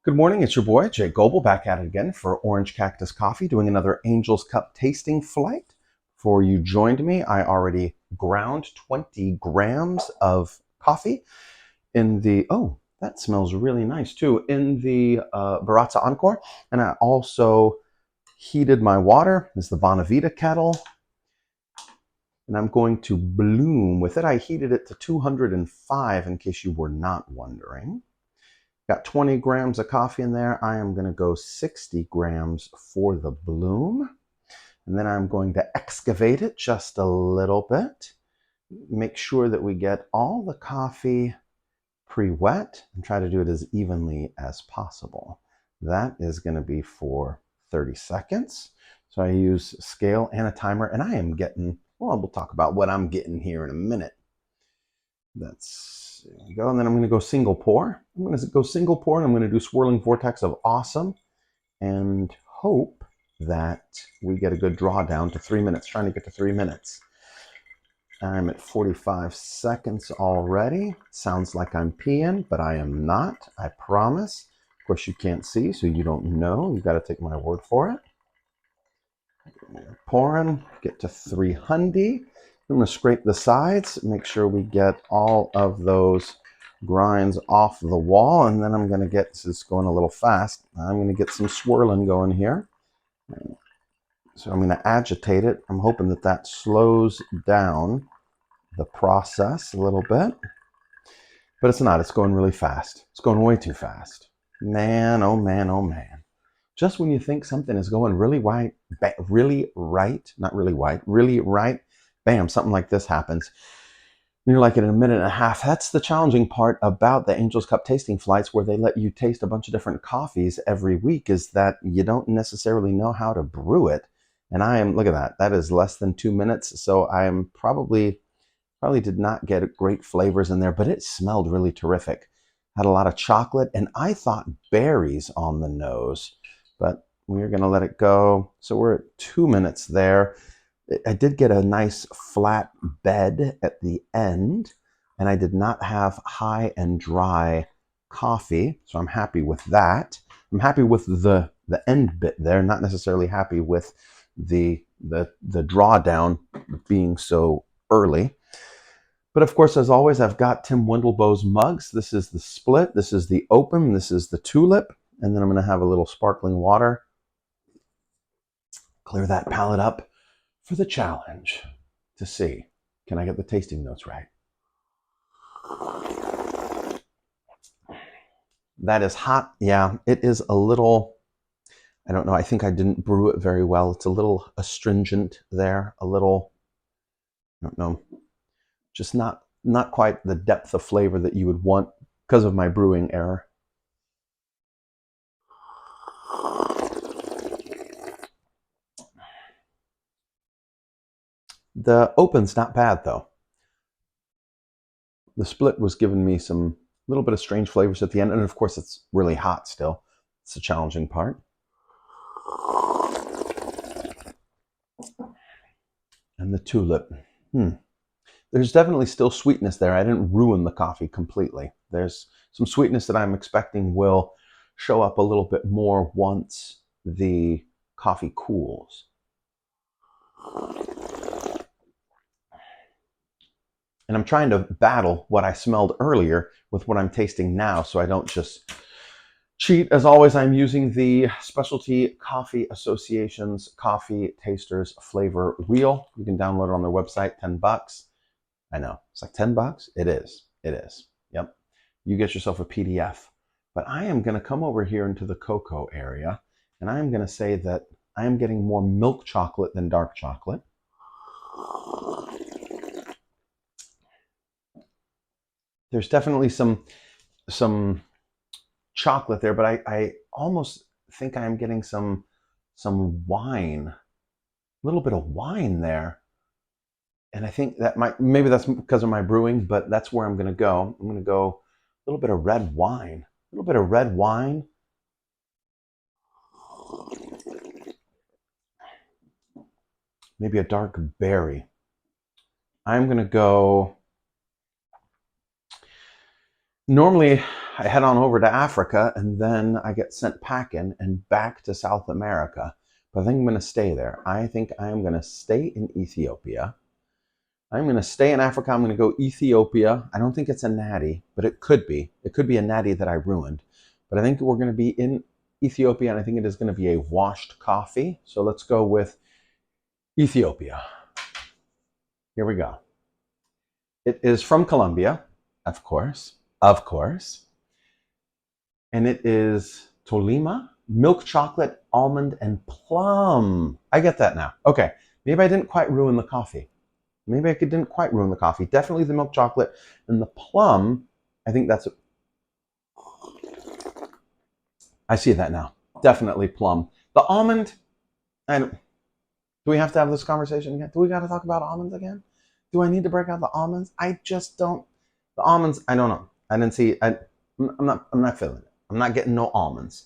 Good morning, it's your boy, Jay Goebel, back at it again for Orange Cactus Coffee, doing another Angel's Cup tasting flight. Before you joined me, I already ground 20 grams of coffee in the, oh, that smells really nice too, in the Baratza Encore. And I also heated my water. This is the Bonavita kettle. And I'm going to bloom with it. I heated it to 205 in case you were not wondering. Got 20 grams of coffee in there. I am going to go 60 grams for the bloom. And then I'm going to excavate it just a little bit. Make sure that we get all the coffee pre-wet and try to do it as evenly as possible. That is going to be for 30 seconds. So I use scale and a timer, and I am getting, well, we'll talk about what I'm getting here in a minute. There you go. And then I'm going to go single pour. I'm going to go single pour, and I'm going to do swirling vortex of awesome and hope that we get a good drawdown to 3 minutes, trying to get to 3 minutes. I'm at 45 seconds already. Sounds like I'm peeing, but I am not, I promise. Of course, you can't see, so you don't know. You got to take my word for it. Pouring, get to 300. I'm going to scrape the sides, make sure we get all of those grinds off the wall, and then I'm going to get, this is going a little fast, I'm going to get some swirling going here. So I'm going to agitate it. I'm hoping that that slows down the process a little bit, but it's not. It's going really fast. It's going way too fast. Man, oh man, oh man. Just when you think something is going really right, really right, bam, something like this happens. And you're like in a minute and a half. That's the challenging part about the Angel's Cup tasting flights, where they let you taste a bunch of different coffees every week, is that you don't necessarily know how to brew it. And I am, look at that, that is less than 2 minutes. So I am probably did not get great flavors in there, but it smelled really terrific. Had a lot of chocolate, and I thought berries on the nose, but we're going to let it go. So we're at 2 minutes there. I did get a nice flat bed at the end, and I did not have high and dry coffee, so I'm happy with that. I'm happy with the end bit there, not necessarily happy with the drawdown being so early. But of course, as always, I've got Tim Wendelboe's mugs. This is the split, this is the open, this is the tulip, and then I'm going to have a little sparkling water. Clear that palate up for the challenge to see, can I get the tasting notes right? That is hot. Yeah, it is a little, I don't know, I think I didn't brew it very well. It's a little astringent there, a little, I don't know, just not quite the depth of flavor that you would want because of my brewing error. The open's not bad though. The split was giving me some little bit of strange flavors at the end, and of course it's really hot still. It's a challenging part. And the tulip. There's definitely still sweetness there. I didn't ruin the coffee completely. There's some sweetness that I'm expecting will show up a little bit more once the coffee cools. And I'm trying to battle what I smelled earlier with what I'm tasting now, so I don't just cheat. As always, I'm using the Specialty Coffee Association's Coffee Tasters Flavor Wheel. You can download it on their website, $10. I know, it's like $10. It is. Yep. You get yourself a PDF. But I am going to come over here into the cocoa area, and I am going to say that I am getting more milk chocolate than dark chocolate. There's definitely some chocolate there, but I almost think I'm getting some wine, a little bit of wine there. And I think that maybe that's because of my brewing, but that's where I'm going to go. I'm going to go a little bit of red wine, maybe a dark berry. I'm going to go, normally I head on over to Africa, and then I get sent packing and back to South America. But I think I'm going to stay there. I think I'm going to stay in Ethiopia. I'm going to stay in Africa. I'm going to go Ethiopia. I don't think it's a natty, but it could be. It could be a natty that I ruined. But I think we're going to be in Ethiopia, and I think it is going to be a washed coffee. So let's go with Ethiopia. Here we go. It is from Colombia, of course. Of course. And it is Tolima, milk chocolate, almond, and plum. I get that now. Okay, maybe I didn't quite ruin the coffee. Maybe I didn't quite ruin the coffee. Definitely the milk chocolate and the plum. I think that's it. I see that now. Definitely plum. The almond, and do we have to have this conversation again? Do we got to talk about almonds again? Do I need to break out the almonds? I just don't. The almonds, I don't know. I didn't see. I'm not feeling it. I'm not getting no almonds.